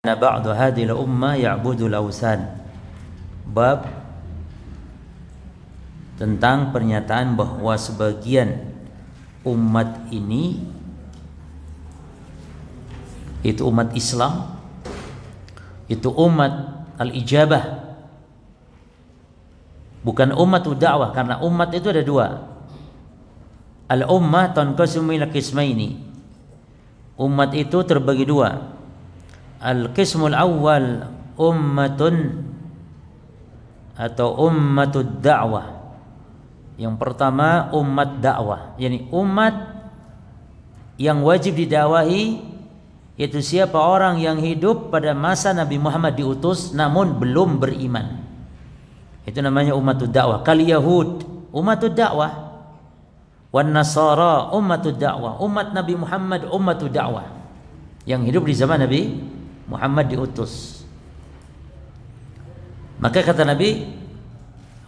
Anna ba'du hadhil ummah ya'budul awsan. Bab tentang pernyataan bahwa sebagian umat ini, itu umat Islam, itu umat al-ijabah, bukan umat dakwah, karena umat itu ada dua. Al-ummah tanqasimu ila qismaini. Umat itu terbagi dua. Al-qismul awal ummatun atau ummatud da'wah. Yang pertama umat dakwah, yakni umat yang wajib didakwahi, yaitu siapa orang yang hidup pada masa Nabi Muhammad diutus namun belum beriman. Itu namanya ummatud dakwah. Kal Yahud ummatud dakwah, wan Nasara ummatud dakwah. Umat Nabi Muhammad ummatud dakwah, yang hidup di zaman Nabi Muhammad diutus. Maka kata Nabi,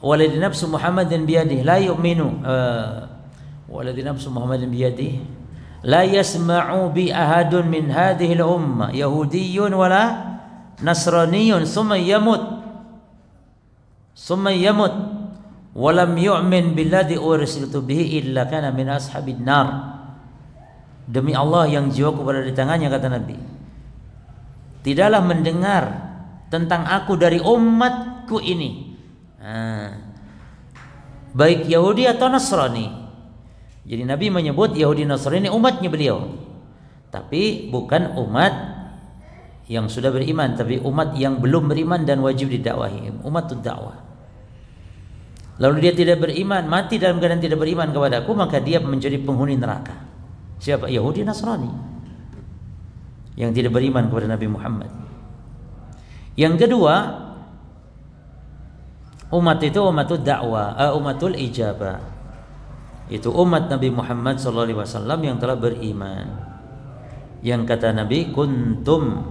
waladhi nafsu Muhammadin biyadih la yu'minu waladhi nafsu Muhammadin biyadih la yasma'u bi ahadun min hadhihi al-ummah yahudiyyun wala nasraniyyun summa yamut walam yu'min billadhi ursiltu bihi illa kana min ashabin nar. Demi Allah yang jiwaku berada di tangannya, kata Nabi, tidaklah mendengar tentang aku dari umatku ini, baik Yahudi atau Nasrani. Jadi Nabi menyebut Yahudi Nasrani umatnya beliau, tapi bukan umat yang sudah beriman, tapi umat yang belum beriman dan wajib didakwahi, umatud dakwah. Lalu dia tidak beriman, mati dalam keadaan tidak beriman kepadaku, maka dia menjadi penghuni neraka. Siapa? Yahudi Nasrani yang tidak beriman kepada Nabi Muhammad. Yang kedua, umat itu umatul dakwah, umatul ijabah. Itu umat Nabi Muhammad SAW yang telah beriman. Yang kata Nabi, kuntum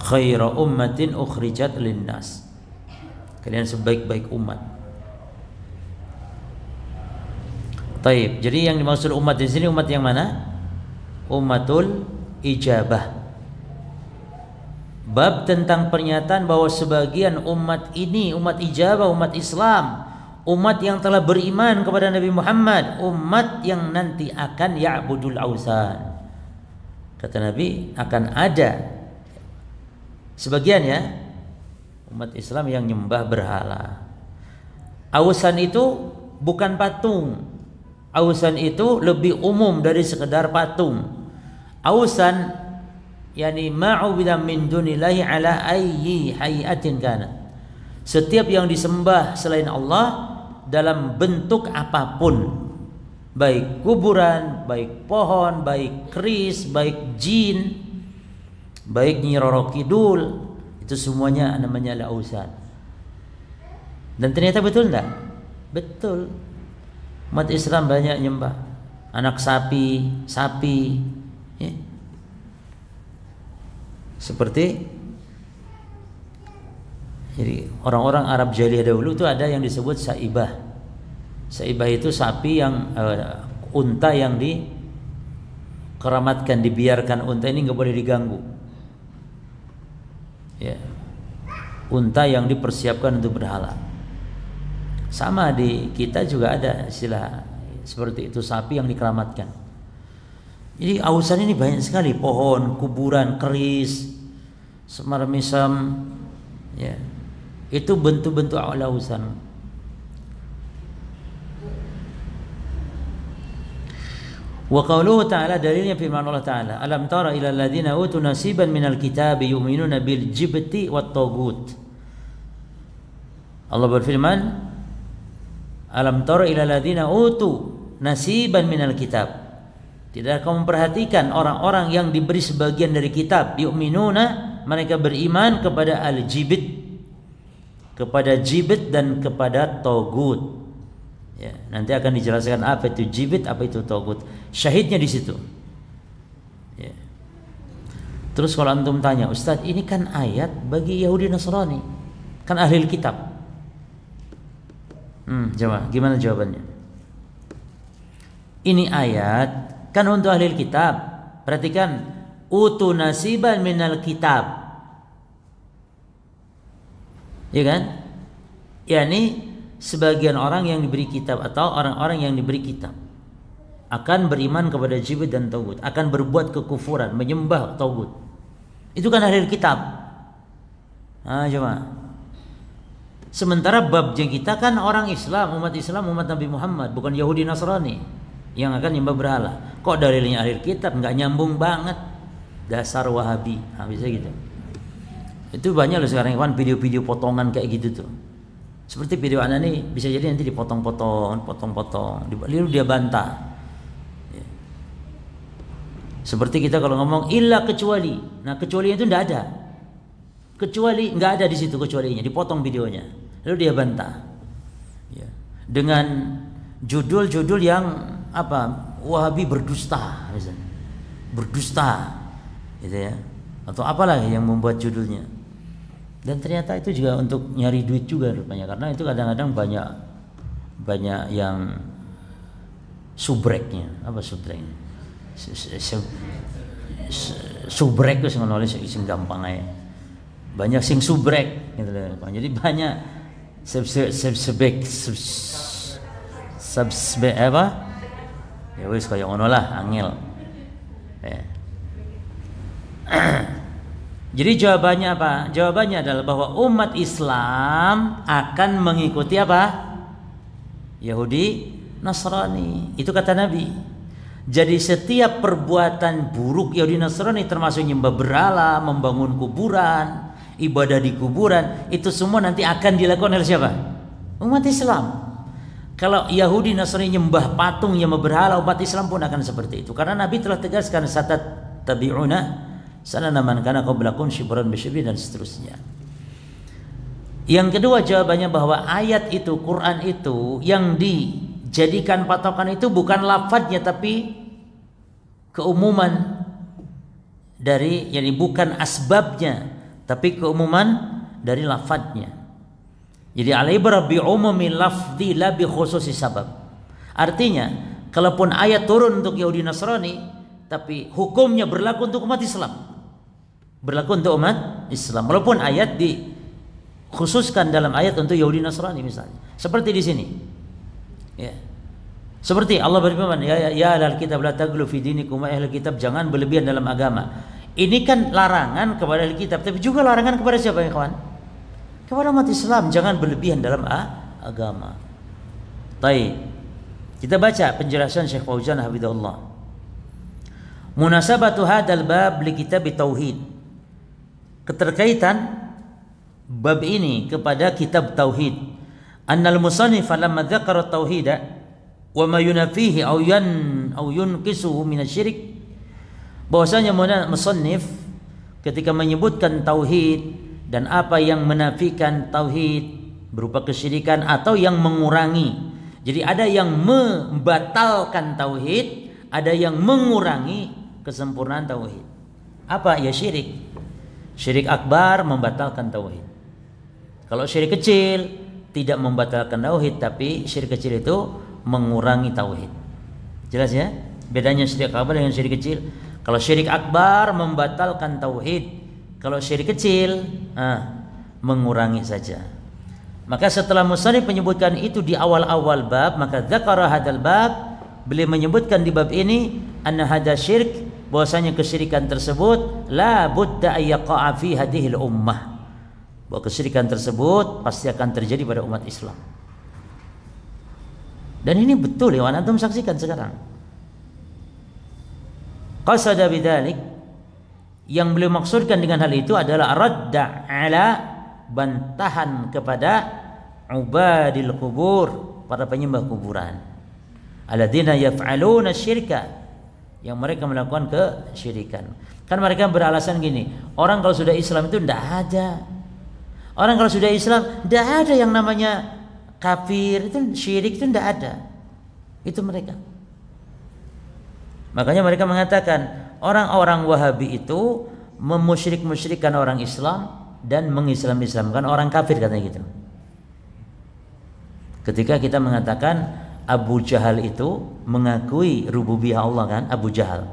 khaira ummatin ukhrijat linnas. Kalian sebaik-baik umat. Taib. Jadi yang dimaksud umat di sini umat yang mana? Ummatul ijabah. Bab tentang pernyataan bahwa sebagian umat ini, umat ijabah, umat Islam, umat yang telah beriman kepada Nabi Muhammad, umat yang nanti akan ya'budul awsan. Kata Nabi, akan ada sebagian ya umat Islam yang nyembah berhala. Awsan itu bukan patung. Awsan itu lebih umum dari sekedar patung. Awsan yani ma'ubida min dunillahi ala ayyi hayatin kana. Setiap yang disembah selain Allah dalam bentuk apapun, baik kuburan, baik pohon, baik keris, baik jin, baik Nyi Roro Kidul, itu semuanya namanya awsan. Dan ternyata betul enggak? Betul. Umat Islam banyak nyembah anak sapi, ya. Seperti jadi orang-orang Arab jahiliyah dahulu itu ada yang disebut saibah. Saibah itu sapi yang unta yang dikeramatkan, dibiarkan. Unta ini nggak boleh diganggu. Ya. Unta yang dipersiapkan untuk berhala. Sama di kita juga ada istilah seperti itu, sapi yang dikeramatkan. Jadi awsan ini banyak sekali, pohon, kuburan, keris, semaramisam, ya. Itu bentuk-bentuk awsan. Wa qauluhu ta'ala, dalilnya firman Allah Ta'ala, alam tara ila alladziina utu nasiban minal kitabi yu'minuna bil jibti wat taghut. Allah berfirman, alam tara ila alladziina utu nasiban minal kitab. Tidak kamu memperhatikan orang-orang yang diberi sebagian dari kitab, yu'minuna, mereka beriman kepada al-jibit, kepada jibit dan kepada taghut. Ya, nanti akan dijelaskan apa itu jibit, apa itu taghut. Syahidnya di situ. Ya. Terus kalau antum tanya, Ustaz, ini kan ayat bagi Yahudi Nasrani, kan ahli kitab. Jawab, gimana jawabannya? Ini ayat kan untuk ahli kitab. Perhatikan, utu nasiban minal kitab. Ya kan? yakni sebagian orang yang diberi kitab atau orang-orang yang diberi kitab akan beriman kepada Jibril dan Taugut, akan berbuat kekufuran, menyembah Taugut. Itu kan ahli kitab. Coba. Sementara babnya kita kan orang Islam, umat Nabi Muhammad, bukan Yahudi Nasrani yang akan nyembah berhala. Kok dalilnya ahli kitab? Nggak nyambung banget. Dasar Wahabi. Bisa gitu. Itu banyak loh sekarang kan video-video potongan kayak gitu tuh. Seperti video anak nih bisa jadi nanti dipotong-potong, lalu dia bantah. Seperti kita kalau ngomong illa kecuali, nah kecualinya itu tidak ada, kecuali nggak ada di situ kecualinya, dipotong videonya, lalu dia bantah, ya. Dengan judul-judul yang apa, Wahabi berdusta, misalnya, berdusta, gitu ya, atau apalah yang membuat judulnya, dan ternyata itu juga untuk nyari duit juga rupanya, karena itu kadang-kadang banyak yang subreknya, apa subreknya? Subrek itu nulis sing gampang aja. Banyak sing subrek gitu loh. Jadi banyak subsbek apa? Ya wis kaya ngono lah, angel. Jadi jawabannya apa? Jawabannya adalah bahwa umat Islam akan mengikuti apa? Yahudi, Nasrani. Itu kata Nabi. Jadi setiap perbuatan buruk Yahudi Nasrani termasuk nyembah berhala, membangun kuburan, ibadah di kuburan, itu semua nanti akan dilakukan oleh siapa? Umat Islam. Kalau Yahudi Nasrani nyembah patung, nyembah berhala, umat Islam pun akan seperti itu. Karena Nabi telah tegaskan satat tabi'una sanana man kana qablakum shibran bisyibrin dan seterusnya. Yang kedua jawabannya bahwa ayat itu, Quran itu yang dijadikan patokan itu bukan lafadznya tapi keumuman dari, yani bukan asbabnya tapi keumuman dari lafadznya. Jadi al-ibrah bi umumi lafzi la bi khususi sabab. Artinya kalaupun ayat turun untuk Yahudi Nasrani tapi hukumnya berlaku untuk umat Islam. Berlaku untuk umat Islam walaupun ayat dikhususkan dalam ayat untuk Yahudi Nasrani misalnya. Seperti di sini. Ya. Seperti Allah berfirman, ya ahlul kitab la taghlu fi dinikum, ahlul kitab jangan berlebihan dalam agama. Ini kan larangan kepada ahlul kitab, tapi juga larangan kepada siapa ya kawan? Kepada umat Islam, jangan berlebihan dalam agama. Baik. Kita baca penjelasan Syekh Fauzan hafizahullah. Munasabatu hadzal bab li kitab tauhid. Keterkaitan bab ini kepada kitab tauhid. Annal musannif lamma dzakara tauhida wa ma yunafihi aw yunqisuhu min asyirik, bahwasanya musannif ketika menyebutkan tauhid dan apa yang menafikan tauhid berupa kesyirikan atau yang mengurangi. Jadi ada yang membatalkan tauhid, ada yang mengurangi kesempurnaan tauhid. Apa? Ya syirik. Syirik akbar membatalkan tauhid. Kalau syirik kecil tidak membatalkan tauhid, tapi syirik kecil itu mengurangi tauhid. Jelas ya? Bedanya syirik akbar dengan syirik kecil. Kalau syirik akbar membatalkan tauhid, kalau syirik kecil mengurangi saja. Maka setelah musannif menyebutkan itu di awal-awal bab, maka dzakara hadzal bab, beliau menyebutkan di bab ini anna hadza syirk, bahwasanya kesyirikan tersebut la budda ayyaqa'a fi hadhil ummah, bahwa kesyirikan tersebut pasti akan terjadi pada umat Islam. Dan ini betul ya, antum saksikan sekarang. Qasada bidzalik, yang beliau maksudkan dengan hal itu adalah radda ala, bantahan kepada ubadil kubur, para penyembah kuburan. Alladzina yaf'aluna syirka, yang mereka melakukan kesyirikan. Kan mereka beralasan gini, orang kalau sudah Islam itu tidak ada. Orang kalau sudah Islam tidak ada yang namanya kafir, itu syirik itu tidak ada. Itu mereka. Makanya mereka mengatakan orang-orang Wahabi itu memusyrik-musyrikkan orang Islam dan mengislam-islamkan orang kafir, katanya gitu. Ketika kita mengatakan Abu Jahal itu mengakui rububiyah Allah kan, Abu Jahal.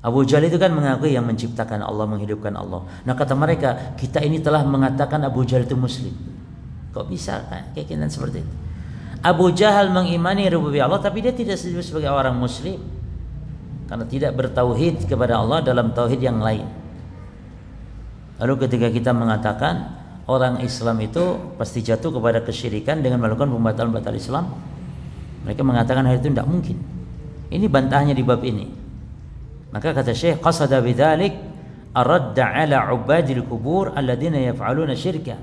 Abu Jahal itu kan mengakui yang menciptakan Allah, menghidupkan Allah. Nah kata mereka, kita ini telah mengatakan Abu Jahal itu muslim. Kok bisa kan keyakinan seperti itu? Abu Jahal mengimani rububiyah Allah, tapi dia tidak disebut sebagai orang muslim karena tidak bertauhid kepada Allah dalam tauhid yang lain. Lalu ketika kita mengatakan orang Islam itu pasti jatuh kepada kesyirikan dengan melakukan pembatalan-pembatalan Islam, mereka mengatakan hal itu tidak mungkin. Ini bantahnya di bab ini. Maka kata Syekh, qasada bidzalik ar-radda 'ala 'ubadil qubur alladziina yaf'aluna syirka.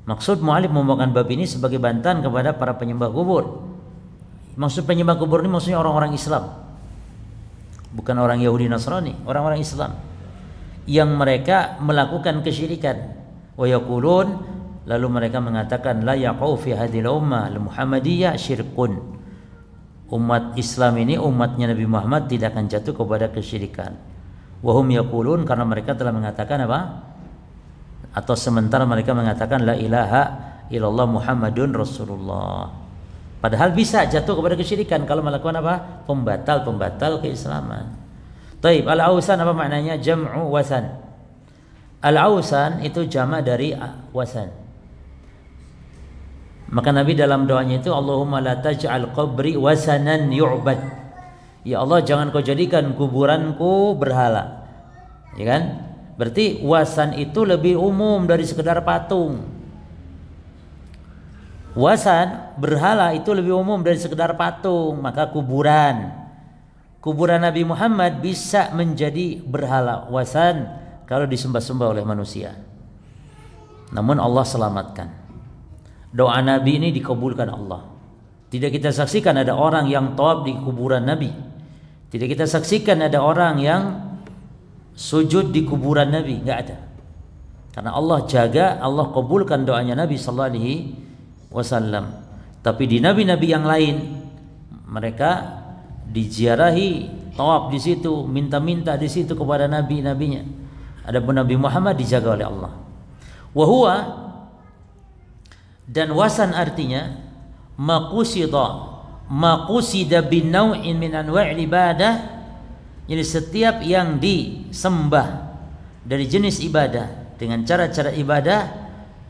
Maksud mu'alif membawakan bab ini sebagai bantahan kepada para penyembah kubur. Maksud penyembah kubur ini maksudnya orang-orang Islam. Bukan orang Yahudi Nasrani, orang-orang Islam yang mereka melakukan kesyirikan. Wa yaqulun, lalu mereka mengatakan la yaqau fi hadhil ummah al-muhammadiyah syirkun. Umat Islam ini, umatnya Nabi Muhammad tidak akan jatuh kepada kesyirikan. Wahum yaqulun, karena mereka telah mengatakan apa? Atau sementara mereka mengatakan la ilaha illallah Muhammadun Rasulullah. Padahal bisa jatuh kepada kesyirikan kalau melakukan apa? Pembatal keislaman. Taib, al-ausan apa maknanya? Jam'u wasan. Al-ausan itu jama' dari wasan. Maka Nabi dalam doanya itu, Allahumma la taj'al qabri wasanan yu'bad. Ya Allah, jangan kau jadikan kuburanku berhala. Ya kan? Berarti wasan itu lebih umum dari sekedar patung. Wasan, berhala itu lebih umum dari sekedar patung. Maka kuburan Nabi Muhammad bisa menjadi berhala, wasan, kalau disembah-sembah oleh manusia. Namun Allah selamatkan. Doa Nabi ini dikabulkan Allah. Tidak kita saksikan ada orang yang tawaf di kuburan Nabi. Tidak kita saksikan ada orang yang sujud di kuburan Nabi. Enggak ada. Karena Allah jaga, Allah kabulkan doanya Nabi sallallahu alaihi wasallam. Tapi di nabi-nabi yang lain, mereka diziarahi, tawaf di situ, minta-minta di situ kepada nabi-nabinya. Adapun Nabi Muhammad dijaga oleh Allah. Wa huwa, dan wasan artinya maqusida bin naw'in min anwa'il ibadah. Jadi setiap yang disembah dari jenis ibadah dengan cara-cara ibadah,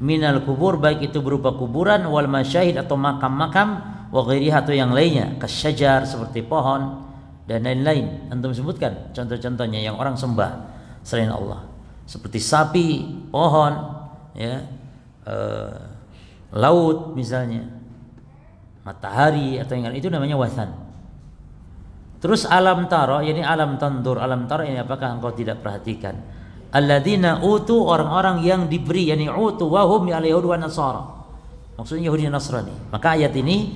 minal kubur, baik itu berupa kuburan, wal masyahid atau makam-makam, wa ghairiha atau yang lainnya, kasyajar seperti pohon dan lain-lain. Antum sebutkan contoh-contohnya yang orang sembah selain Allah, seperti sapi, pohon, ya, laut misalnya, matahari atau yang lain, itu namanya wasan. Terus alam tara, yakni alam tandur. Alam tara ini apakah engkau tidak perhatikan? Alladzina utu, orang-orang yang diberi, yakni utu wahum al-yahud wa nasara. Maksudnya Yahudi Nasrani. Maka ayat ini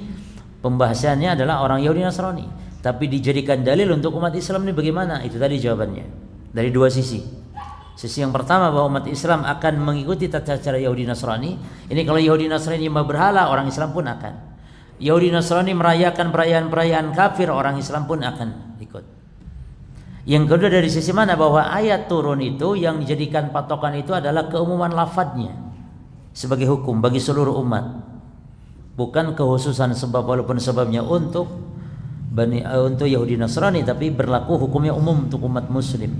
pembahasannya adalah orang Yahudi Nasrani, tapi dijadikan dalil untuk umat Islam ini bagaimana? Itu tadi jawabannya dari dua sisi. Sisi yang pertama bahwa umat Islam akan mengikuti tata cara Yahudi Nasrani. Ini kalau Yahudi Nasrani menyembah berhala, orang Islam pun akan. Yahudi Nasrani merayakan perayaan-perayaan kafir, orang Islam pun akan ikut. Yang kedua dari sisi mana? Bahwa ayat turun itu yang dijadikan patokan itu adalah keumuman lafadznya sebagai hukum bagi seluruh umat, bukan kekhususan sebab, walaupun sebabnya untuk Yahudi Nasrani, tapi berlaku hukumnya umum untuk umat Muslim.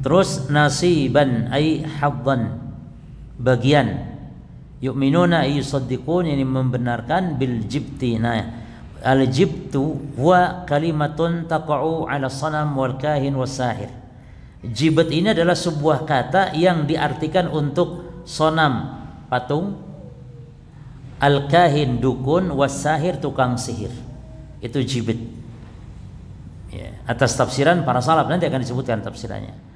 Terus nasiban ay haddan, bagian. Yu'minuna ay yusaddiqun, ini membenarkan bil jibti. Nah, al jibtu huwa kalimatun taqa'u 'ala sanam wal kahin was sahir. Jibt ini adalah sebuah kata yang diartikan untuk sonam, patung, al kahin, dukun, was sahir, tukang sihir. Itu jibt. Ya, atas tafsiran para salaf, nanti akan disebutkan tafsirannya.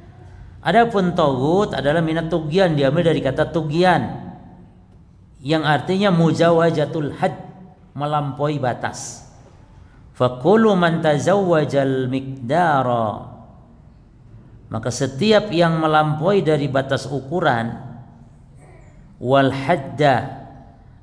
Adapun taghut adalah minat tughyan, diambil dari kata tughyan yang artinya mujawajatul had, melampaui batas. Faqulu man tazawwajal miqdara, maka setiap yang melampaui dari batas ukuran, wal hadda,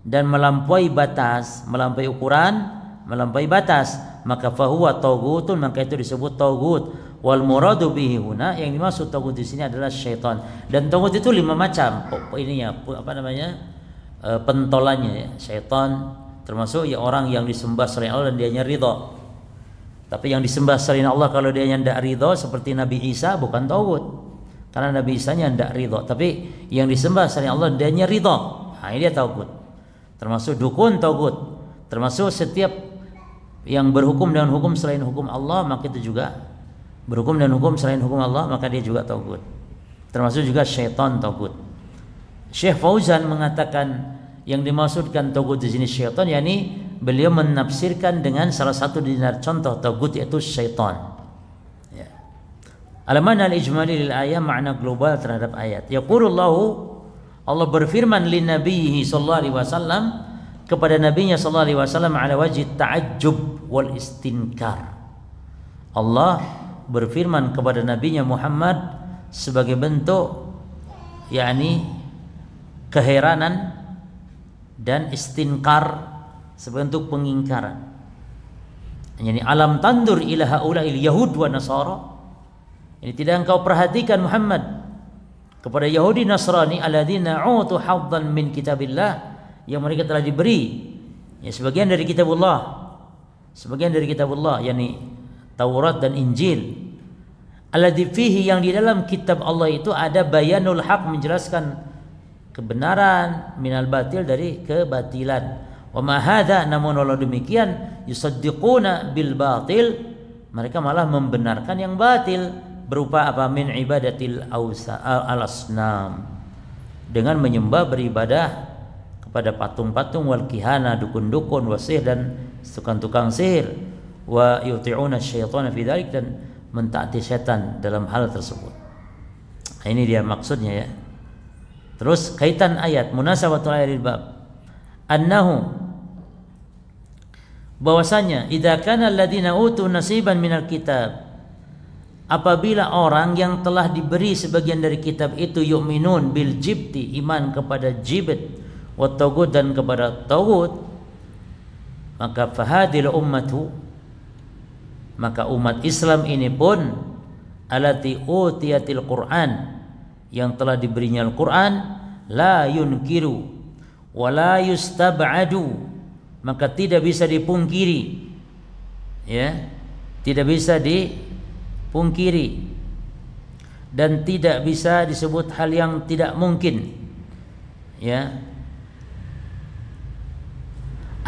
dan melampaui batas, melampaui ukuran, melampaui batas, maka fahuwa taghutun, maka itu disebut taghut. Wal muradu bihi huna, yang dimaksud taghut di sini adalah syaitan. Dan taghut itu 5 macam. Ininya apa namanya? Pentolannya ya. Syaitan termasuk ya orang yang disembah selain Allah dan dianya ridha. Tapi yang disembah selain Allah kalau dia tidak ridho seperti Nabi Isa bukan tauhid. Karena Nabi Isa nya tidak ridho. Tapi yang disembah selain Allah dia ridho. Nah, ini dia tauhid. Termasuk dukun tauhid. Termasuk setiap yang berhukum dengan hukum selain hukum Allah, maka itu juga berhukum dan hukum selain hukum Allah, maka dia juga tauhid. Termasuk juga syaitan tauhid. Syekh Fauzan mengatakan yang dimaksudkan tauhid di sini syaitan, yakni beliau menafsirkan dengan salah satu contoh tauhid yaitu syaitan. Ya. Al-mana al-ijmali lil ayat, makna global terhadap ayat. Yaqulullahu, Allah berfirman li nabiyhi sallallahu alaihi wasallam, kepada nabinya sallallahu alaihi wasallam, ala wajhi ta'ajjub wal istinkar. Allah berfirman kepada nabinya Muhammad sebagai bentuk yakni keheranan dan istinkar, sebentuk pengingkaran. Yani alam tandur ila haula'il yahud wa nasara. Ini tidak engkau perhatikan Muhammad kepada Yahudi Nasrani alladzina utu haddan min kitabillah, yang mereka telah diberi ya sebagian dari kitabullah, sebagian dari kitabullah yakni Taurat dan Injil. Alladzi fihi, yang di dalam kitab Allah itu ada bayanul haq, menjelaskan kebenaran, minal batil, dari kebatilan. Wa ma hadza, namun walau demikian, yusaddiquna bil batil, mereka malah membenarkan yang batil, berupa apa? Min ibadatil al-asnam, dengan menyembah beribadah kepada patung-patung, wal kihana, dukun-dukun, wasih, dan tukang-tukang sihir, wa yuti'una syaitana fi dzalik, dan mentaati setan dalam hal tersebut. Nah, ini dia maksudnya ya. Terus kaitan ayat, munasabatul ayatil bab, annahu, bahwasanya idza kana alladziina utu nasiban minal kitab, apabila orang yang telah diberi sebagian dari kitab itu yu'minun bil jibti, iman kepada jibt, wa taghut, dan kepada taghut, maka fahadil ummatu, maka umat Islam ini pun alati utiyatil Quran, yang telah diberinya Al-Quran, la yunkiru wa la yustab'adu, maka tidak bisa dipungkiri ya, tidak bisa dipungkiri dan tidak bisa disebut hal yang tidak mungkin ya,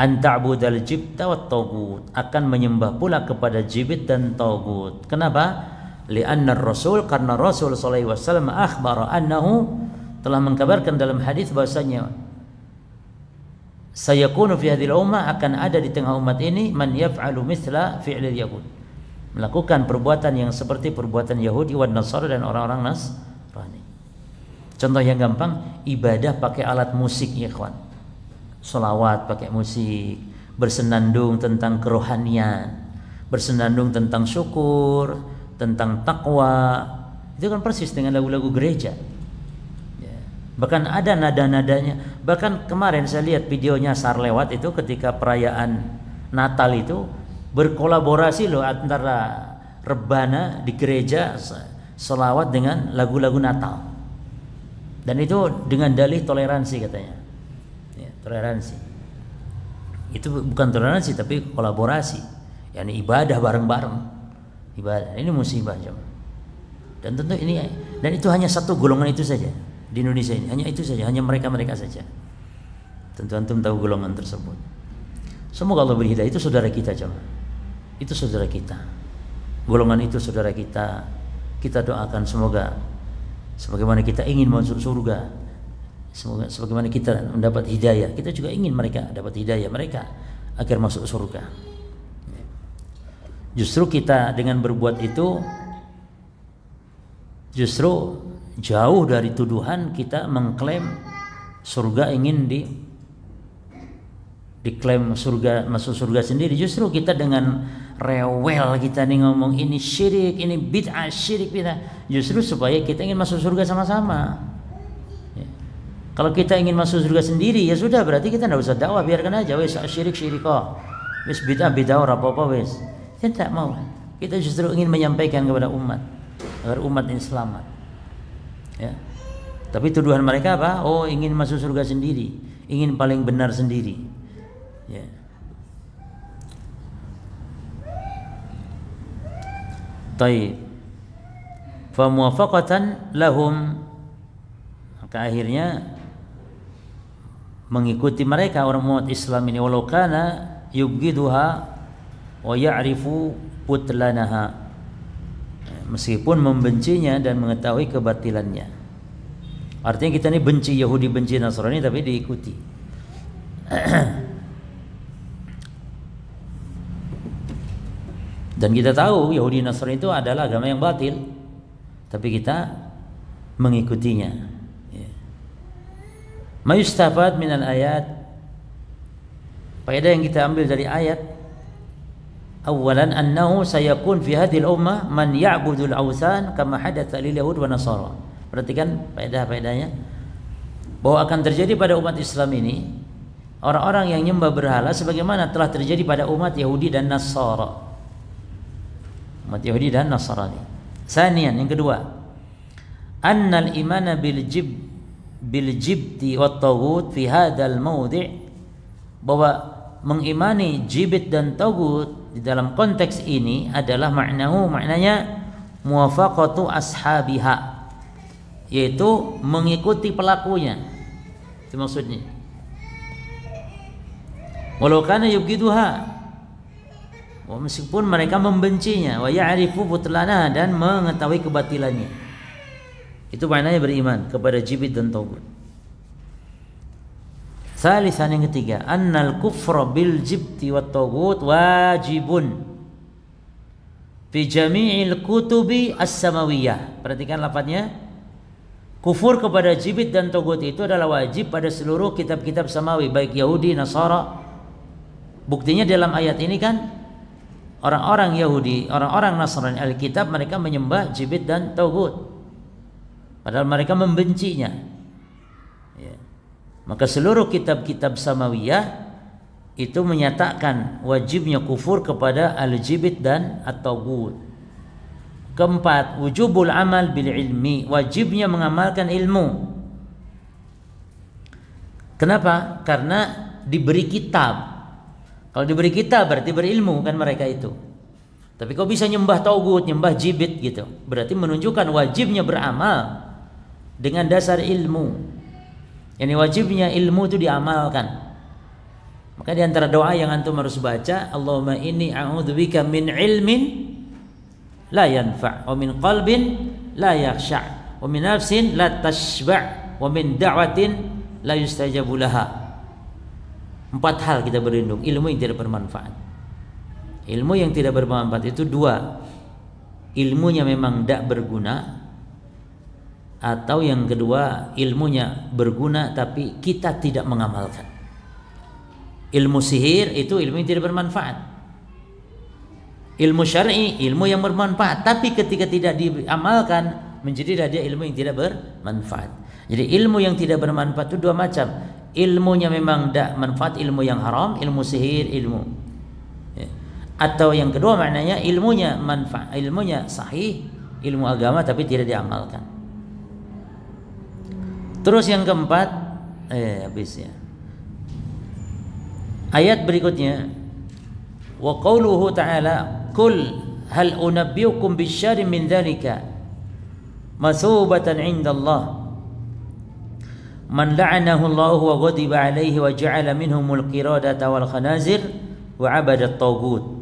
an ta'budal jibta wat taghut, akan menyembah pula kepada jibit dan taghut. Kenapa? Li'anna Rasul, karena Rasul sallallahu alaihi wasallam akhbara annahu, telah mengkabarkan dalam hadis bahwasanya sayakunu fi hadhil ummah, akan ada di tengah umat ini, man yaf'alu mithla fi'lil yahud, melakukan perbuatan yang seperti perbuatan Yahudi wan Nasara, dan orang-orang Nasrani. Contoh yang gampang, ibadah pakai alat musik ya kawan, sholawat pakai musik, bersenandung tentang kerohanian, bersenandung tentang syukur, tentang takwa, itu kan persis dengan lagu-lagu gereja ya. Bahkan ada nada-nadanya. Bahkan kemarin saya lihat videonya Sarlewat itu ketika perayaan Natal itu berkolaborasi loh antara rebana di gereja sholawat dengan lagu-lagu Natal, dan itu dengan dalih toleransi katanya ya, toleransi itu bukan toleransi tapi kolaborasi, yakni ibadah bareng-bareng, ibadah. Ini musibah jemaah. Dan tentu ini, dan itu hanya satu golongan itu saja di Indonesia ini, hanya itu saja, hanya mereka saja. Tentu antum tahu golongan tersebut. Semoga Allah beri hidayah. Itu saudara kita jemaah, itu saudara kita, golongan itu saudara kita. Kita doakan semoga sebagaimana kita ingin masuk surga, semoga sebagaimana kita mendapat hidayah, kita juga ingin mereka dapat hidayah, mereka agar masuk surga. Justru kita dengan berbuat itu justru jauh dari tuduhan kita mengklaim surga, ingin diklaim surga, masuk surga sendiri. Justru kita dengan rewel kita nih ngomong ini syirik, ini bid'ah, syirik bid'ah, justru supaya kita ingin masuk surga sama-sama ya. Kalau kita ingin masuk surga sendiri ya sudah, berarti kita tidak usah dakwah, biarkan aja wes syirik syirikah, wes bid'ah bid'ah, apa-apa wes. Kita tak mau. Kita justru ingin menyampaikan kepada umat agar umat ini selamat. Ya. Tapi tuduhan mereka apa? Oh, ingin masuk surga sendiri, ingin paling benar sendiri. Ya. Taib. Fa muwafaqatan lahum, maka akhirnya mengikuti mereka orang umat Islam ini, walau kana yubghiduha wa ya'rifu putlanaha, meskipun membencinya dan mengetahui kebatilannya. Artinya kita ini benci Yahudi, benci Nasrani, tapi diikuti. Dan kita tahu Yahudi Nasrani itu adalah agama yang batil, tapi kita mengikutinya. Ma yustafad minal ayat, faedah yang kita ambil dari ayat, awalan annahu sayakun fi hadhil ummah man ya'budul awthan kama hadatsa lil yahud wa nasara. Perhatikan faedah-faedahnya, bahwa akan terjadi pada umat Islam ini orang-orang yang nyembah berhala sebagaimana telah terjadi pada umat Yahudi dan Nasara. Umat Yahudi dan Nasrani. Sanian, yang kedua, annal imana bil jibti wat taghut fi hadzal mawdi', bahwa mengimani jibit dan taghut di dalam konteks ini adalah maknanya muwafaqatu ashabiha, yaitu mengikuti pelakunya. Itu maksudnya. Walau kana yubghiduha, meskipun mereka membencinya, wa ya'rifu butlana, dan mengetahui kebatilannya. Itu maknanya beriman kepada jibit dan taghut. Salisan, yang ketiga, annal kufra bil jibti wat taghut wajibun fi jami'il kutubi as-samawiyah. Perhatikan lafadznya, kufur kepada jibit dan taghut itu adalah wajib pada seluruh kitab-kitab samawi, baik Yahudi, Nasara. Buktinya dalam ayat ini kan orang-orang Yahudi, orang-orang Nasrani Alkitab, mereka menyembah jibit dan taghut, padahal mereka membencinya. Ya. Maka seluruh kitab-kitab samawiyah itu menyatakan wajibnya kufur kepada al-jibit dan at-taghut. Keempat, wujubul amal bil ilmi, wajibnya mengamalkan ilmu. Kenapa? Karena diberi kitab. Kalau diberi kitab berarti berilmu kan mereka itu. Tapi kok bisa nyembah taghut, nyembah jibit gitu? Berarti menunjukkan wajibnya beramal dengan dasar ilmu. Yani wajibnya ilmu itu diamalkan. Maka di antara doa yang antum harus baca, Allahumma inni a'udzubika min ilmin la yanfa' wa min qalbin la yakhsha' wa min nafsin la tashba' wa min da'watin la yustajabu laha. 4 hal kita berlindung. Ilmu yang tidak bermanfaat. Ilmu yang tidak bermanfaat itu 2. Ilmunya memang tidak berguna, atau yang kedua, ilmunya berguna tapi kita tidak mengamalkan. Ilmu sihir itu ilmu yang tidak bermanfaat. Ilmu syar'i, ilmu yang bermanfaat, tapi ketika tidak diamalkan menjadilah dia ilmu yang tidak bermanfaat. Jadi ilmu yang tidak bermanfaat itu 2 macam. Ilmunya memang tidak manfaat, ilmu yang haram, ilmu sihir, ilmu. Ya. Atau yang kedua maknanya ilmunya manfaat, ilmunya sahih, ilmu agama tapi tidak diamalkan. Terus yang keempat, habisnya. Ayat berikutnya, wa qauluhu ta'ala, "Qul hal unabbiukum bisyarrin min dzalika masubatan 'indallah man la'anahu Allah wa ghadiba 'alaihi wa ja'ala minhumul qiradata wal khanazir wa 'abadat taghut."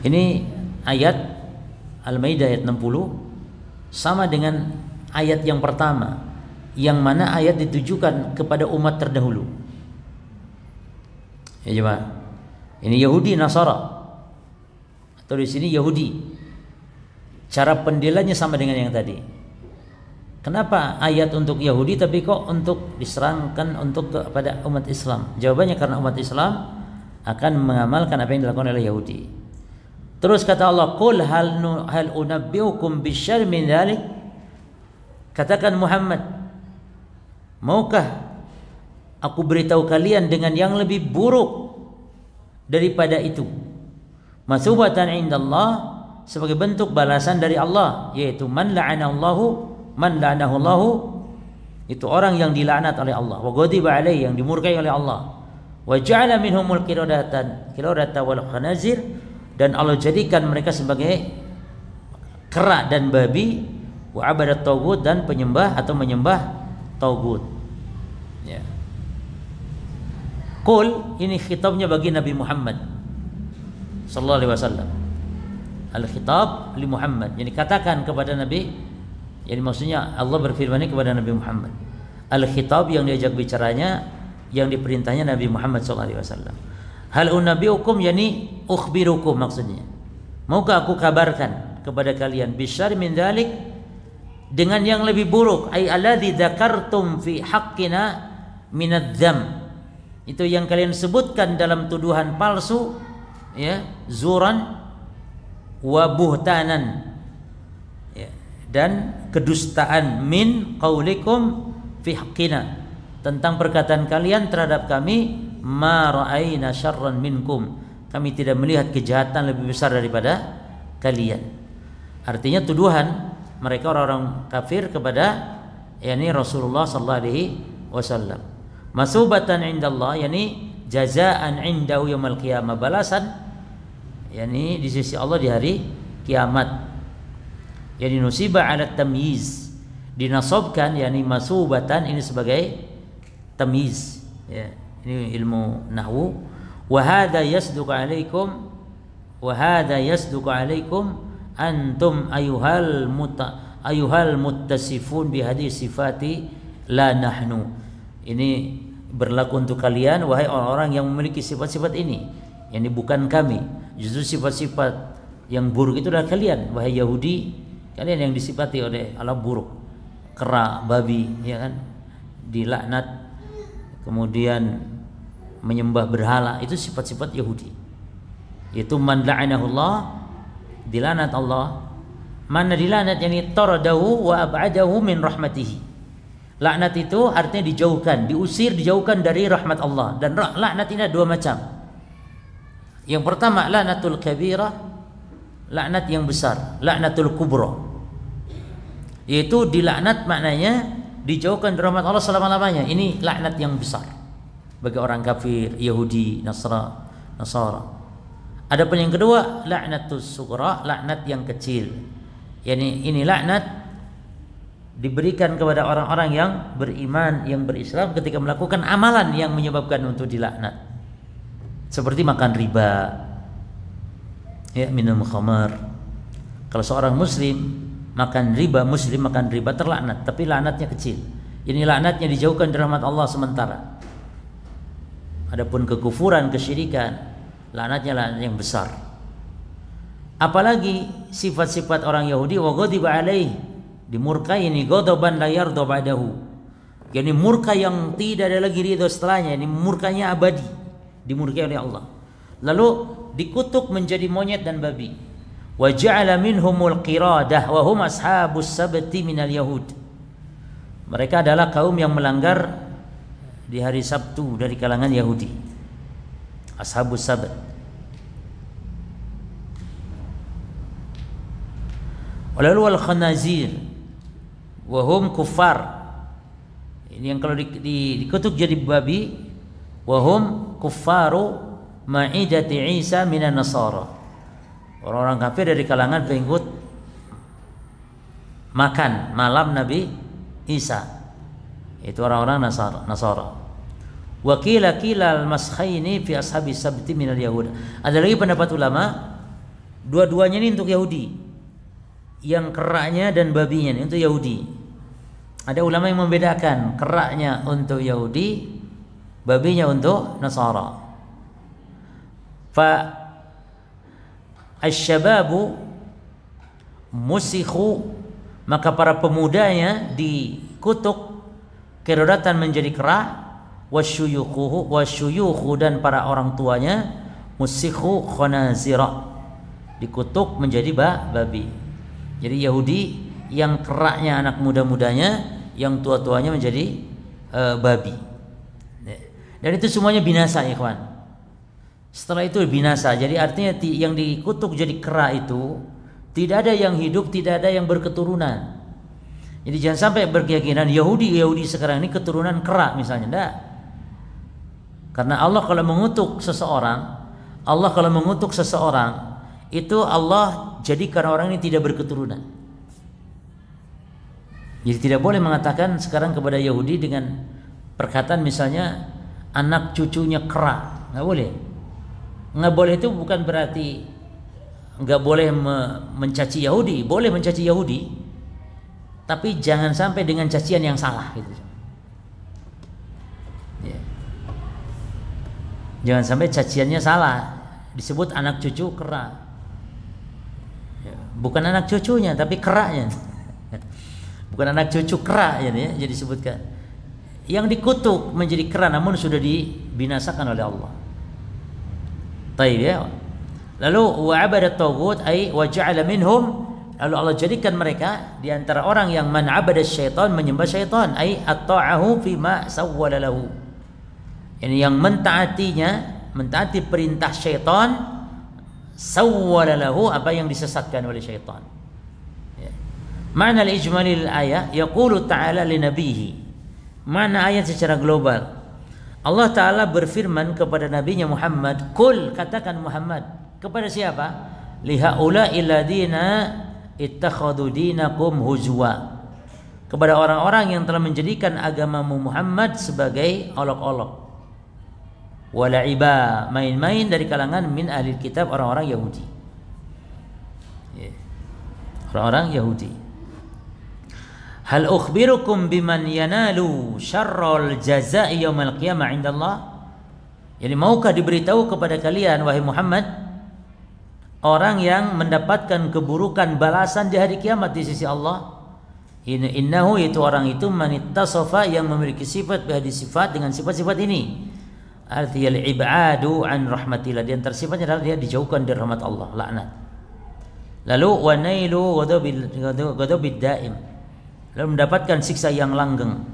Ini ayat Al-Maidah ayat 60 sama dengan ayat yang pertama, yang mana ayat ditujukan kepada umat terdahulu. Ya jemaah, ini Yahudi Nasara, atau di sini Yahudi. Cara pendilannya sama dengan yang tadi. Kenapa ayat untuk Yahudi tapi kok untuk diserangkan untuk kepada umat Islam? Jawabannya karena umat Islam akan mengamalkan apa yang dilakukan oleh Yahudi. Terus kata Allah, "Qul hal unabbiukum bisyarrin min dzalik?" Katakan Muhammad, maukah aku beritahu kalian dengan yang lebih buruk daripada itu? Masubatan indallah, sebagai bentuk balasan dari Allah, yaitu man la'anahu Allah, itu orang yang dilaknat oleh Allah, wa ghadiba alaihi, yang dimurkai oleh Allah, wa ja'ala minhumul qiradata wal khanazir, dan Allah jadikan mereka sebagai kera dan babi, wa abadat tagut, dan penyembah atau menyembah tagut. Ya. Qul, ini khitabnya bagi Nabi Muhammad sallallahu alaihi wasallam. Al-khitab li Muhammad. Jadi katakan kepada Nabi, jadi maksudnya Allah berfirman kepada Nabi Muhammad. Al-khitab yang diajak bicaranya, yang diperintahnya Nabi Muhammad sallallahu alaihi wasallam. Hal unabbiukum, yani ukhbirukum maksudnya. Maukah aku kabarkan kepada kalian bisyar min dzalik, dengan yang lebih buruk, ai alladzi dzakartum fi haqqina minadz-dzam. Itu yang kalian sebutkan dalam tuduhan palsu, ya, zuran wa buhtanan, ya, dan kedustaan, min qaulikum fi haqqina, tentang perkataan kalian terhadap kami, ma ra'ayna syarran minkum, kami tidak melihat kejahatan lebih besar daripada kalian. Artinya tuduhan mereka orang-orang kafir kepada yakni Rasulullah sallallahu alaihi wasallam. Masubatan indallah, yakni jazaan indahu yaumil qiyamah, balasan yakni di sisi Allah di hari kiamat. Yani nusiba ala tamyiz, dinasabkan yakni masubatan ini sebagai tamyiz, ya. Ini ilmu nahwu. Wa hadza yasduqu alaikum antum ayuhal muttasifun bihadhihi sifati la nahnu. Ini berlaku untuk kalian wahai orang-orang yang memiliki sifat-sifat ini. Ini bukan kami. Justru sifat-sifat yang buruk itu adalah kalian wahai Yahudi. Kalian yang disifati oleh alam buruk, kera, babi, ya kan? Dilaknat, kemudian menyembah berhala, itu sifat-sifat Yahudi. Yaitu man la'anahullah, dilanat Allah. Mana dilanat, yani taradahu wa ab'adahu min rahmatihi. Laknat itu artinya dijauhkan, diusir, dijauhkan dari rahmat Allah. Dan laknat ini ada dua macam. Yang pertama laknatul kabirah, laknat yang besar, laknatul kubra, yaitu dilaknat maknanya dijauhkan dari rahmat Allah selama-lamanya. Ini laknat yang besar bagi orang kafir, Yahudi, Nasara. Adapun yang kedua, laknatus sughra, laknat yang kecil. Yani ini laknat diberikan kepada orang-orang yang beriman, yang berislam ketika melakukan amalan yang menyebabkan untuk dilaknat. Seperti makan riba, ya, minum khamar. Kalau seorang muslim makan riba, terlaknat, tapi laknatnya kecil. Ini laknatnya dijauhkan dari rahmat Allah sementara. Adapun kekufuran, kesyirikan, laknatnya laknat yang besar. Apalagi sifat-sifat orang Yahudi, wa ghadiba alaih, dimurkai, ini ghadaban la yarda ba'dahu. Yani murka yang tidak ada lagi ridho setelahnya, ini murkanya abadi, dimurkai oleh Allah. Lalu dikutuk menjadi monyet dan babi. Wa ja'ala minhumul qiradah wa hum ashabus sabti minal yahud. Mereka adalah kaum yang melanggar di hari Sabtu dari kalangan Yahudi, ashabus sabt. Lalu wal khanazir wa hum kuffar. Ini yang kalau dikutuk jadi babi, wa hum kuffaru ma'idati Isa minan nasara. Orang-orang kafir dari kalangan pengikut makan malam Nabi Isa, itu orang-orang Nasara. Wa qila al-maskhaini fi ashabis sabti minal yahud. Ada lagi pendapat ulama, dua-duanya ini untuk Yahudi. Yang keraknya dan babinya ini untuk Yahudi. Ada ulama yang membedakan, keraknya untuk Yahudi, babinya untuk Nasara. Fa asy-syababu musikhu, maka para pemudanya dikutuk kerodatan menjadi kera, wasyuyukhu, dan para orang tuanya musikhu khanazira, dikutuk menjadi babi. Jadi Yahudi yang keraknya anak muda-mudanya, yang tua-tuanya menjadi babi. Dan itu semuanya binasa, ikhwan. Setelah itu binasa. Jadi artinya yang dikutuk jadi kera itu tidak ada yang hidup, tidak ada yang berketurunan. Jadi jangan sampai berkeyakinan Yahudi sekarang ini keturunan kera misalnya. Tidak. Karena Allah kalau mengutuk seseorang itu Allah jadikan orang ini tidak berketurunan. Jadi tidak boleh mengatakan sekarang kepada Yahudi dengan perkataan misalnya anak cucunya kera, nggak boleh. Nggak boleh itu bukan berarti nggak boleh mencaci Yahudi, boleh mencaci Yahudi, tapi jangan sampai dengan cacian yang salah gitu. Ya. Jangan sampai caciannya salah, disebut anak cucu kera. Ya. Bukan anak cucunya, tapi keranya. Bukan anak cucu kera ya, jadi disebutkan. Yang dikutuk menjadi kera namun sudah dibinasakan oleh Allah. Taib ya. Lalu wa abadat taghut ay wa ja'ala minhum, lalu Allah jadikan mereka di antara orang yang man abada syaitan, menyembah syaitan, ay at-ta'ahu fi ma sawwala lahu. Yani yang mentaati perintah syaitan, sawwala lahu, apa yang disesatkan oleh syaitan. Ya. Makna al-ijmalil ayat yaqulu ta'ala li nabihi. Makna ayat secara global. Allah Ta'ala berfirman kepada nabinya Muhammad, "Qul," katakan Muhammad, kepada siapa? "Lihaula'i ladina ittakhadhu dinakum huzwa." Kepada orang-orang yang telah menjadikan agamamu Muhammad sebagai olok-olok. Wala'iba, main-main dari kalangan min ahli kitab, orang-orang Yahudi. Orang-orang Yahudi. Hal ukhbirukum biman yanalu syarrul jazaa'i yaumil qiyamah indallah. Jadi maukah diberitahu kepada kalian wahai Muhammad orang yang mendapatkan keburukan balasan di hari kiamat di sisi Allah? Innahu, itu orang itu manittasafa, yang memiliki sifat bihadi sifat, dengan sifat-sifat ini. Artinya al-ibadu an rahmatillah, di antara sifatnya adalah dia dijauhkan dari rahmat Allah, laknat. Lalu wa nailu ghadabil daim, lalu mendapatkan siksa yang langgeng.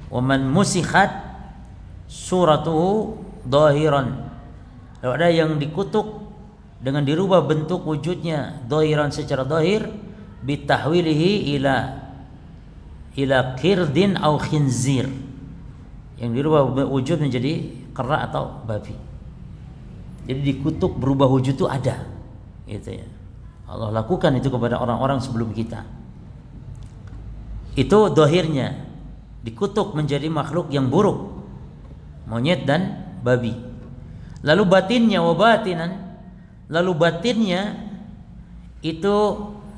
Wa man musikhat suratuhu dhahiran, lalu ada yang dikutuk dengan dirubah bentuk wujudnya, dhahiran secara dhahir, bitahwilihi ila qirdin au khinzir, yang dirubah wujud menjadi kera atau babi. Jadi dikutuk berubah wujud itu ada, gitu ya. Allah lakukan itu kepada orang-orang sebelum kita. Itu dohirnya, dikutuk menjadi makhluk yang buruk, monyet dan babi. Lalu batinnya wabatinan, lalu batinnya itu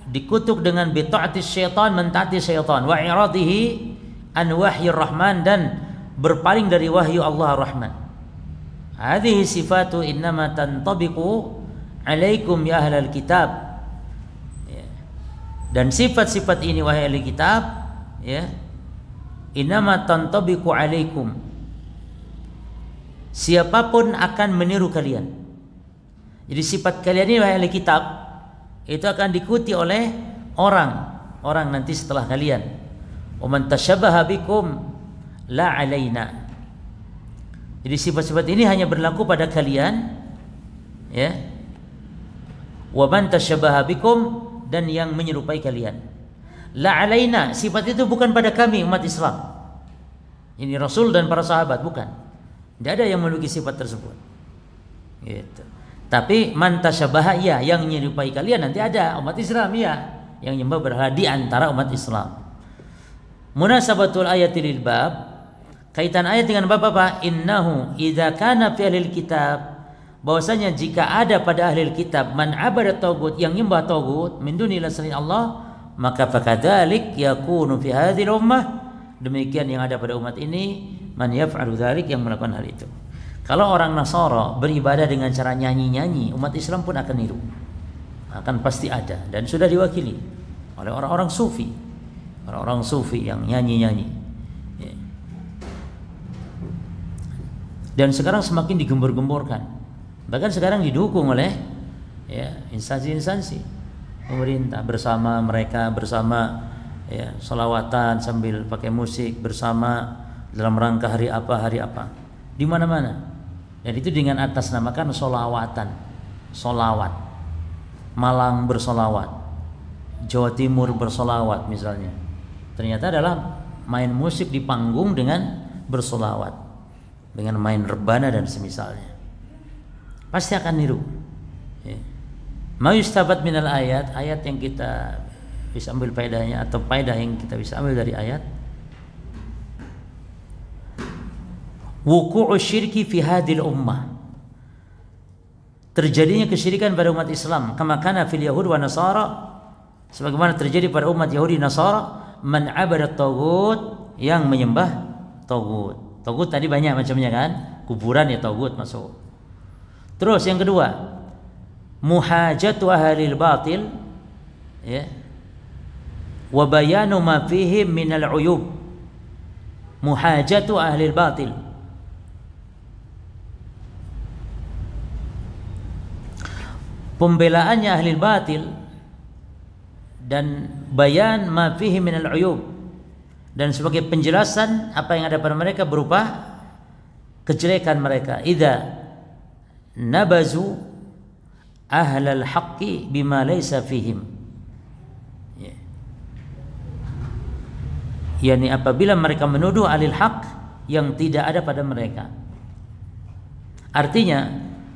dikutuk dengan bita'atis syaitan, mentaati syaitan, wa iradihi an wahyir rahman, dan berpaling dari wahyu Allah Rahman. Hadhihi sifatu innama tantabiqu alaikum ya ahlal kitab. Ya. Dan sifat-sifat ini wahai ahli kitab, ya, innama tantabiqu alaikum, siapapun akan meniru kalian. Jadi sifat kalian ini wahai ahli kitab itu akan diikuti oleh orang nanti setelah kalian. Wa man tashabbaha bikum la alaina. Jadi sifat-sifat ini hanya berlaku pada kalian, ya. Wa man tashabbaha bikum, dan yang menyerupai kalian. La alaina, sifat itu bukan pada kami umat Islam. Ini Rasul dan para sahabat, bukan. Tidak ada yang memiliki sifat tersebut. Gitu. Tapi man tashabbaha, ya, yang menyerupai kalian nanti ada umat Islam, ya, yang menyembah berhala di antara umat Islam. Munasabatul ayati lil bab, kaitan ayat dengan bab apa? Innahu idza kana fi ahlil kitab, bahwasanya jika ada pada ahli kitab man abada tagut, yang nyembah tagut min dunillahi selain Allah, maka fakadzalik yakunu fi hadhil ummah, demikian yang ada pada umat ini man yaf'alu dzalik, yang melakukan hal itu. Kalau orang Nasara beribadah dengan cara nyanyi-nyanyi, umat Islam pun akan niru, akan pasti ada, dan sudah diwakili oleh orang-orang sufi, orang-orang sufi yang nyanyi-nyanyi. Dan sekarang semakin digembor-gemborkan, bahkan sekarang didukung oleh, ya, instansi-instansi pemerintah, bersama mereka, bersama, ya, sholawatan sambil pakai musik bersama dalam rangka hari apa di mana-mana, dan itu dengan atas namakan sholawatan, sholawat. Malang bersolawat, Jawa Timur bersolawat misalnya, ternyata adalah main musik di panggung dengan bersolawat, dengan main rebana dan semisalnya. Pasti akan niru, ya. Ma yustabat minal ayat, ayat yang kita bisa ambil faedahnya atau faedah yang kita bisa ambil dari ayat. Wuqu'u syirki fi hadhil ummah. Terjadinya kesyirikan pada umat Islam kama kana fil yahud wa nasara, sebagaimana terjadi pada umat Yahudi Nasara, man abada taghut, yang menyembah taghut. Taghut tadi banyak macamnya kan? Kuburan ya taghut masuk. Terus yang kedua, muhajatu ahlil batil, ya, wa bayanu ma fihim minal uyub. Muhajatu ahlil batil, pembelaannya ahlil batil, dan bayan ma fihi minal uyub, dan sebagai penjelasan apa yang ada pada mereka berupa kejelekan mereka. Idza nabazu ahlal haqqi bima laysa fihim, yakni apabila mereka menuduh ahlil haq yang tidak ada pada mereka. Artinya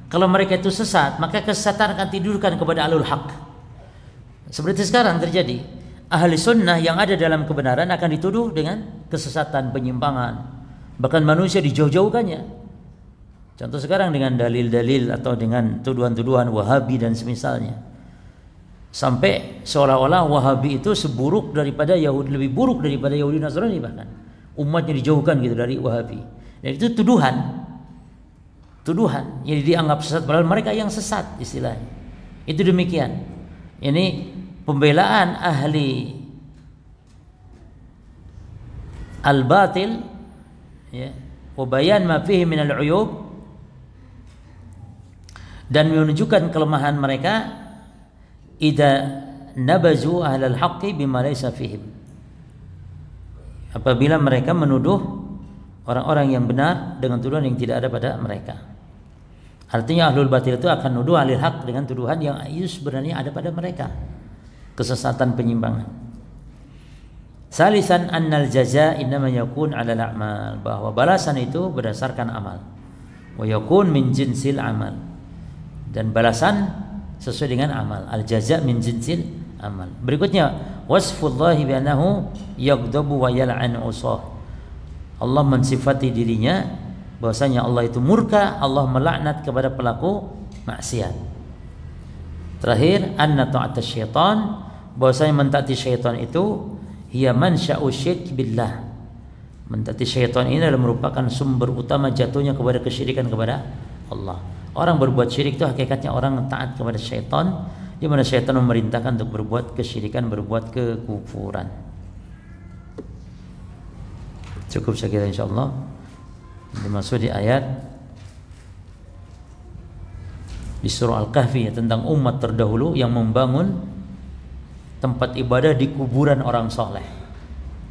kalau mereka itu sesat, maka kesesatan akan dituduhkan kepada ahlul haq. Seperti sekarang terjadi, ahli sunnah yang ada dalam kebenaran akan dituduh dengan kesesatan, penyimpangan, bahkan manusia dijauh-jauhkannya. Contoh sekarang dengan dalil-dalil atau dengan tuduhan-tuduhan Wahabi dan semisalnya, sampai seolah-olah Wahabi itu seburuk daripada Yahudi, lebih buruk daripada Yahudi Nasrani, bahkan umatnya dijauhkan gitu dari Wahabi. Dan itu tuduhan yang dianggap sesat, padahal mereka yang sesat istilahnya. Itu demikian. Ini pembelaan ahli al-batil, ya, wa bayan ma fihi min al-uyub, dan menunjukkan kelemahan mereka. Idza nabazu ahlal haqqi bima laysa fihim, apabila mereka menuduh orang-orang yang benar dengan tuduhan yang tidak ada pada mereka. Artinya ahlul batil itu akan nuduh ahlul haq dengan tuduhan yang itu sebenarnya ada pada mereka, kesesatan, penyimpangan. Salisan annal jaza innama yakun 'alal a'mal, bahwa balasan itu berdasarkan amal. Wa yakun min jinsil amal, dan balasan sesuai dengan amal. Al jaza min jinsil amal. Berikutnya, wasfullahi bi annahu yaghdabu wa yal'an usah. Allah mensifati dirinya bahwasanya Allah itu murka, Allah melaknat kepada pelaku maksiat. Terakhir, anna ta'at syaitan, bahwasanya mentaati syaitan itu hiya mansya'u syirk billah. Mentaati syaitan ini adalah merupakan sumber utama jatuhnya kepada kesyirikan kepada Allah. Orang berbuat syirik itu hakikatnya orang taat kepada syaitan, di mana syaitan memerintahkan untuk berbuat kesyirikan, berbuat kekufuran. Cukup saya kira insyaallah. Dimaksud di ayat di surah Al-Kahfi ya, tentang umat terdahulu yang membangun tempat ibadah di kuburan orang soleh.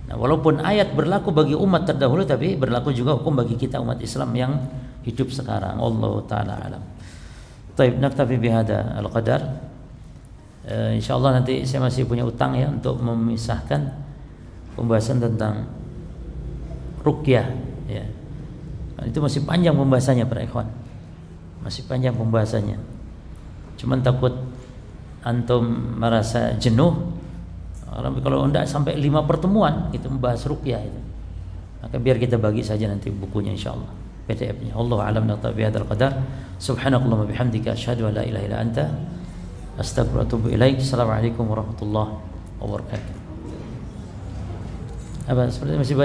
Nah, walaupun ayat berlaku bagi umat terdahulu, tapi berlaku juga hukum bagi kita umat Islam yang hidup sekarang. Allah taala alam. Baik, naktafi bihada al-qadar. Insyaallah nanti saya masih punya utang ya untuk memisahkan pembahasan tentang ruqyah ya. Itu masih panjang pembahasannya para ikhwan, masih panjang pembahasannya. Cuman takut antum merasa jenuh. Kalau tidak sampai 5 pertemuan itu membahas ruqyah itu, maka biar kita bagi saja nanti bukunya insyaallah, PDF-nya. Allahu a'lam bihadzal qadar. Subhanakallahumma bihamdika asyhadu an la ilaha illa anta astaghfiruka wa atubu ilaik. Assalamualaikum warahmatullahi wabarakatuh. Apa seperti masih banyak